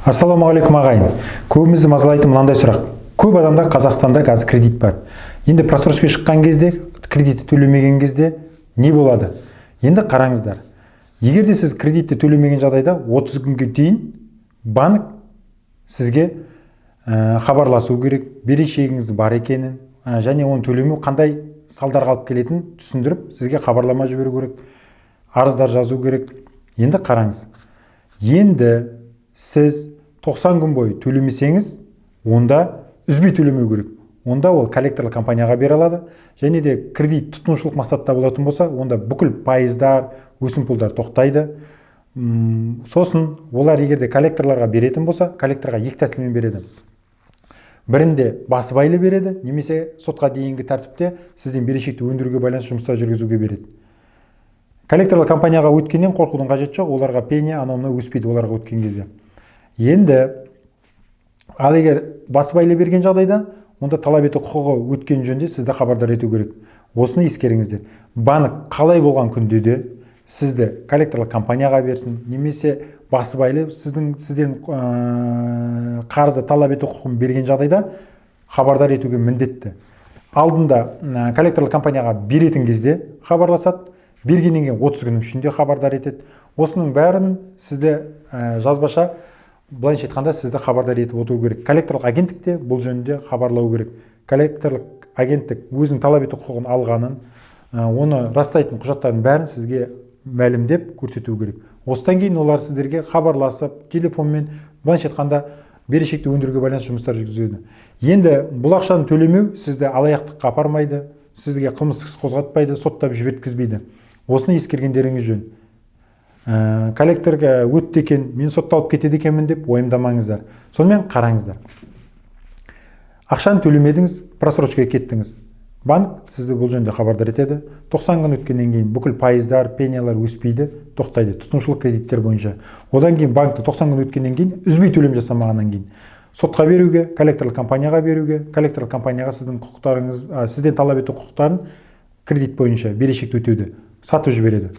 Ассаламағалейкум ағайын. Көбімізді мазалайтын мынандай сұрақ. Көп адамда Қазақстанда қазір кредит бар. Енді просрочка шыққан кезде, кредитті төлемеген кезде не болады? Енді қараңыздар. Егер де сіз кредитті төлемеген жағдайда 30 күнге дейін банк сізге хабарласу керек, берешегіңіз бар екенін, және оны төлемеу қандай салдарға алып келетінін түсіндіріп, сізге хабарлама жіберу керек, арыздар жазу керек. Енді қараңыз. Енді сіз 90 күн бойы төлемесеңіз, онда үзбей төлемеу керек. Онда ол коллекторлық компанияға бере алады. Және де кредит тұтынушылық мақсатта болатын болса, онда бүкіл пайыздар, өсімпұлдар тоқтайды. Сосын олар егерде коллекторларға беретін болса, коллекторға екі тәсілмен береді. Бірінде басыбайлы береді, немесе сотқа дейінгі тәртіпте сізден берешекті өндіруге байланысты жұмыстар жүргізуге береді. Коллекторлық компанияға өткеннен қорқудың қажеті жоқ, оларға пене аномна өспейді оларға өткен кезде. Енді ал егер басыбайлы берген жағдайда, онда талап ету құқығы өткен жөнде сізді хабардар ету керек. Осыны ескеріңіздер. Банк қалай болған күнде де сізді коллекторлық компанияға берсін, немесе басыбайлы сізден қарызды талап ету құқығын берген жағдайда хабардар етуге міндетті. Алдында коллекторлық компанияға беретін кезде хабарласады, бергеннен кейін 30 күннің ішінде хабардар етеді. Осының бәрін сізді жазбаша былайша айтқанда сізді хабардар етіп отыру керек. Коллекторлық агенттікте бұл жөнінде хабарлау керек. Коллекторлық агенттік өзінің талап ету құқығын алғанын, оны растайтын құжаттардың бәрін сізге мәлімдеп көрсету керек. Осыдан кейін олар сіздерге хабарласып, телефонмен былайша айтқанда берешекті өндіруге байланысты жұмыстар жүргізеді. Енді бұл ақшаны төлемеу сізді алаяқтыққа апармайды, сізге қылмыстық іс қозғатпайды, соттап жіберткізбейді. Осыны ескергендеріңіз жөн. Коллекторға өтті екен, мен сотталып кетеді екенмін деп ойымдамаңыздар. Сонымен қараңыздар. Ақшаны төлемедіңіз, просрочкаға кеттіңіз. Банк сізді бұл жөнінде хабардар етеді. 90 күн өткеннен кейін бүкіл пайыздар, пенялар өспейді, тоқтайды, тұтынушылық кредиттер бойынша. Одан кейін банкты 90 күн өткеннен кейін үзбей төлем жасамағаннан кейін сотқа беруге, коллекторлық компанияға беруге, коллекторлық компанияға сізден талап ету құқықтарын кредит бойынша берешекті өтеуді сатып жібереді.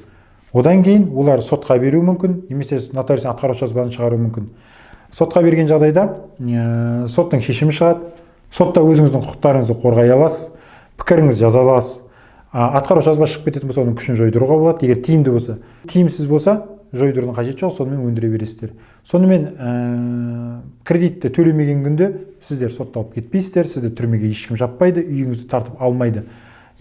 Одан кейін олар сотқа беруі мүмкін, немесе нотариус атқарушы жазбаны шығару мүмкін. Сотқа берген жағдайда соттың шешімі шығады. Сотта өзіңіздің құқықтарыңызды қорғай аласыз, пікіріңіз жаза аласыз. Атқарушы жазба шығып кететін болса, оның күшін жойдыруға болады. Егер тиімді болса, тиімсіз болса, жойдырудың қажеті жоқ, сонымен өндіре бересіздер. Сонымен кредитті төлемеген күнде сіздер сотталып кетпейсіздер, сізді түрмеге ешкім жаппайды, үйіңізді тартып алмайды.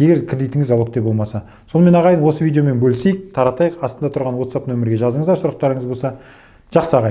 Егер кредитіңіз залогте болмаса. Сонымен ағайын, осы видеомен бөлісейік, таратайық. Астында тұрған WhatsApp нөмірге жазыңыздар, сұрақтарыңыз болса. Жақсы ағайын.